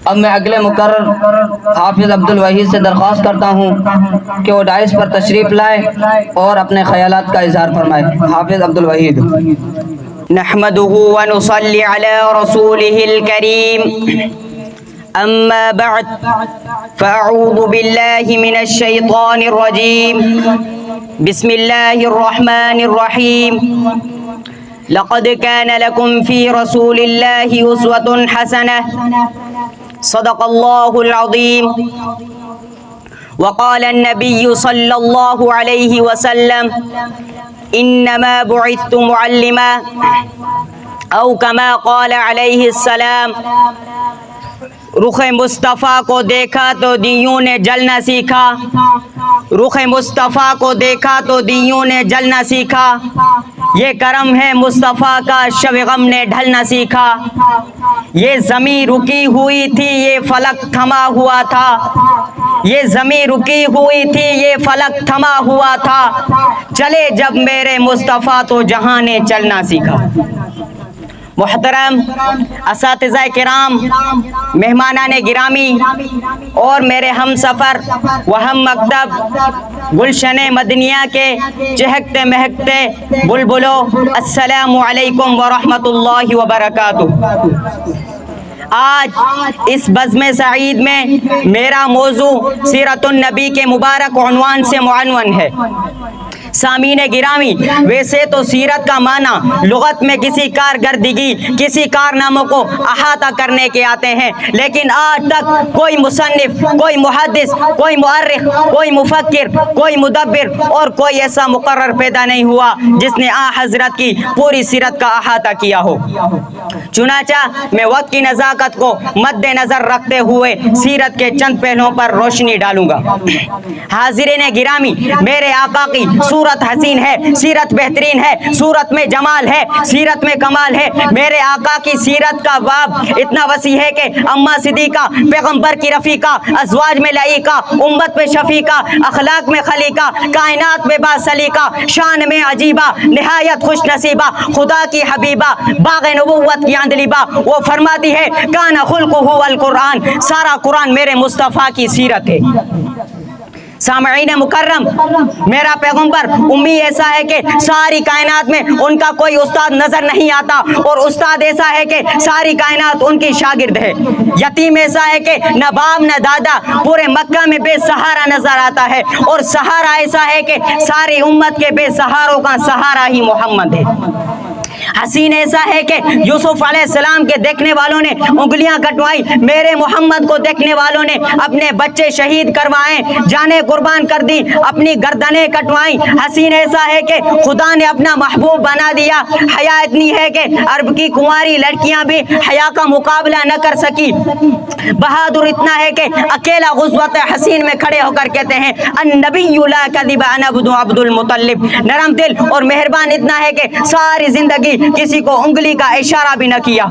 اب میں اگلے مقرر حافظ عبدالوحید سے درخواست کرتا ہوں کہ وہ ڈائس پر تشریف لائے اور اپنے خیالات کا اظہار فرمائے۔ حافظ عبدالوحید۔ نحمده ونصلي على رسوله الكريم أما بعد فأعوذ بالله من الشيطان الرجيم بسم الله الرحمن الرحيم لقد كان لكم في رسول الله أسوة حسنة صدق الله العظيم وقال النبي صلى الله عليه وسلم إنما بعثت معلما أو كما قال عليه السلام رخ مصطفیٰ کو دیکھا تو دیوں نے جلنا سیکھا، رخ مصطفیٰ کو دیکھا تو دیوں نے جلنا سیکھا، یہ کرم ہے مصطفیٰ کا شب غم نے ڈھلنا سیکھا، یہ زمین رکی ہوئی تھی یہ فلک تھما ہوا تھا، یہ زمین رکی ہوئی تھی یہ فلک تھما ہوا تھا، چلے جب میرے مصطفیٰ تو جہاں نے چلنا سیکھا۔ محترم اساتذہ کرام، مہمانان گرامی اور میرے ہم سفر و ہم مکتب گلشن مدنیہ کے چہکتے مہکتے بلبلوں، السلام علیکم ورحمۃ اللہ وبرکاتہ۔ آج اس بزم سعید میں میرا موضوع سیرت النبی کے مبارک عنوان سے معنون ہے۔ سامعین گرامی، ویسے تو سیرت کا معنی لغت میں کسی کارکردگی، کسی کارناموں کو احاطہ کرنے کے آتے ہیں، لیکن آج تک کوئی مصنف، کوئی محدث، کوئی مؤرخ، کوئی مفکر، کوئی مدبر اور کوئی ایسا مقرر پیدا نہیں ہوا جس نے حضرت کی پوری سیرت کا احاطہ کیا ہو۔ چنانچہ میں وقت کی نزاکت کو مد نظر رکھتے ہوئے سیرت کے چند پہلوؤں پر روشنی ڈالوں گا۔ حاضرین گرامی، میرے آقا کی صورت حسین ہے، سیرت بہترین ہے، صورت میں جمال ہے، سیرت میں کمال ہے۔ میرے آقا کی سیرت کا باب اتنا وسیع ہے کہ اماں صدیقہ، پیغمبر کی رفیقہ، ازواج میں لعیقہ، امت میں شفیقہ، اخلاق میں خلیقہ، کائنات میں باسلیقہ، شان میں عجیبہ، نہایت خوش نصیبہ، خدا کی حبیبہ، باغ نبوت کی اندلیبہ۔ وہ فرماتی ہے کان خلقہ القرآن، سارا قرآن میرے مصطفیٰ کی سیرت ہے۔ سامعین مکرم، میرا پیغمبر امی ایسا ہے کہ ساری کائنات میں ان کا کوئی استاد نظر نہیں آتا، اور استاد ایسا ہے کہ ساری کائنات ان کی شاگرد ہے۔ یتیم ایسا ہے کہ نہ باپ نہ دادا، پورے مکہ میں بے سہارا نظر آتا ہے، اور سہارا ایسا ہے کہ ساری امت کے بے سہاروں کا سہارا ہی محمد ہے۔ حسین ایسا ہے کہ یوسف علیہ السلام کے دیکھنے والوں نے انگلیاں کٹوائی، میرے محمد کو دیکھنے والوں نے اپنے بچے شہید کروائے، جانیں قربان کر دی، اپنی گردنیں کٹوائیں۔ حسین ایسا ہے کہ خدا نے اپنا محبوب بنا دیا۔ حیا اتنی ہے کہ عرب کی کنواری لڑکیاں بھی حیا کا مقابلہ نہ کر سکی۔ بہادر اتنا ہے کہ اکیلا غزوت حسین میں کھڑے ہو کر کہتے ہیں النبی لا کذب انا عبد المطلب۔ نرم دل اور مہربان اتنا ہے کہ ساری زندگی کسی کو انگلی کا اشارہ بھی نہ کیا۔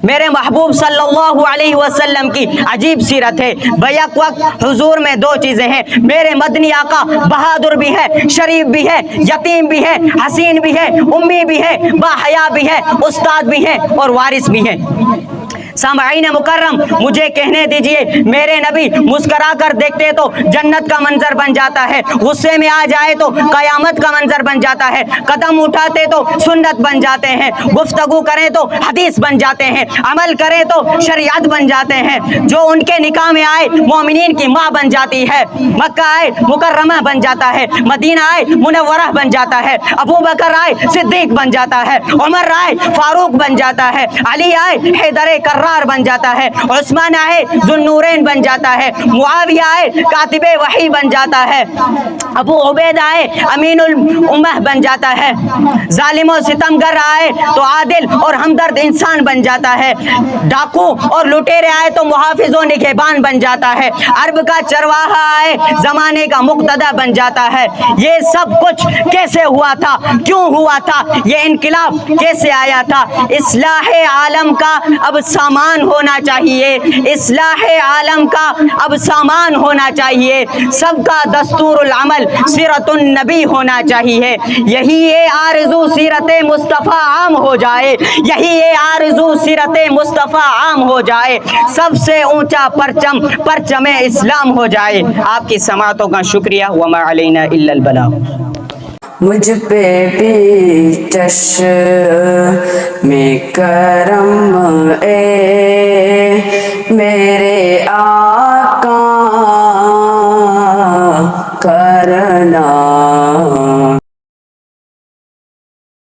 میرے محبوب صلی اللہ علیہ وسلم کی عجیب سیرت ہے۔ بیک وقت حضور میں دو چیزیں ہیں، میرے مدنی آقا بہادر بھی ہے، شریف بھی ہے، یتیم بھی ہے، حسین بھی ہے، امی بھی ہے، باحیا بھی ہے، استاد بھی ہے اور وارث بھی ہے۔ سامعین مکرم، مجھے کہنے دیجئے، میرے نبی مسکرا کر دیکھتے تو جنت کا منظر بن جاتا ہے، غصے میں آ جائے تو قیامت کا منظر بن جاتا ہے، قدم اٹھاتے تو سنت بن جاتے ہیں، گفتگو کریں تو حدیث بن جاتے ہیں، عمل کریں تو شریعت بن جاتے ہیں۔ جو ان کے نکاح میں آئے مومنین کی ماں بن جاتی ہے، مکہ آئے مکرمہ بن جاتا ہے، مدینہ آئے منورہ بن جاتا ہے، ابو بکر آئے صدیق بن جاتا ہے، عمر آئے فاروق بن جاتا ہے، علی آئے حیدر کرار بن جاتا ہے، عثمان آئے ذوالنورین بن جاتا ہے، معاویہ آئے کاتب وحی بن جاتا ہے، ابو عبید آئے امین الامہ بن جاتا ہے، ظالم و ستمگر آئے تو عادل اور ہمدرد انسان بن جاتا ہے، ڈاکو اور لٹیرے آئے تو محافظ و نگہبان بن جاتا ہے، عرب کا چرواہا آئے زمانے کا مقتدی بن جاتا ہے۔ یہ سب کچھ کیسے ہوا تھا، کیوں ہوا تھا، یہ انقلاب کیسے آیا تھا؟ اصلاح عالم کا اب سامان سامان ہونا چاہیے، اصلاح عالم کا اب سامان ہونا چاہیے، سب کا دستور العمل سیرت النبی ہونا چاہیے۔ یہی یہ آرزو سیرت مصطفیٰ عام ہو جائے، یہی یہ آرزو سیرت مصطفیٰ عام ہو جائے، سب سے اونچا پرچم پرچم اسلام ہو جائے۔ آپ کی سماعتوں کا شکریہ، وما علینا الا البلاغ۔ مجھ پہ بھی چشم کرم اے میرے آقا کرنا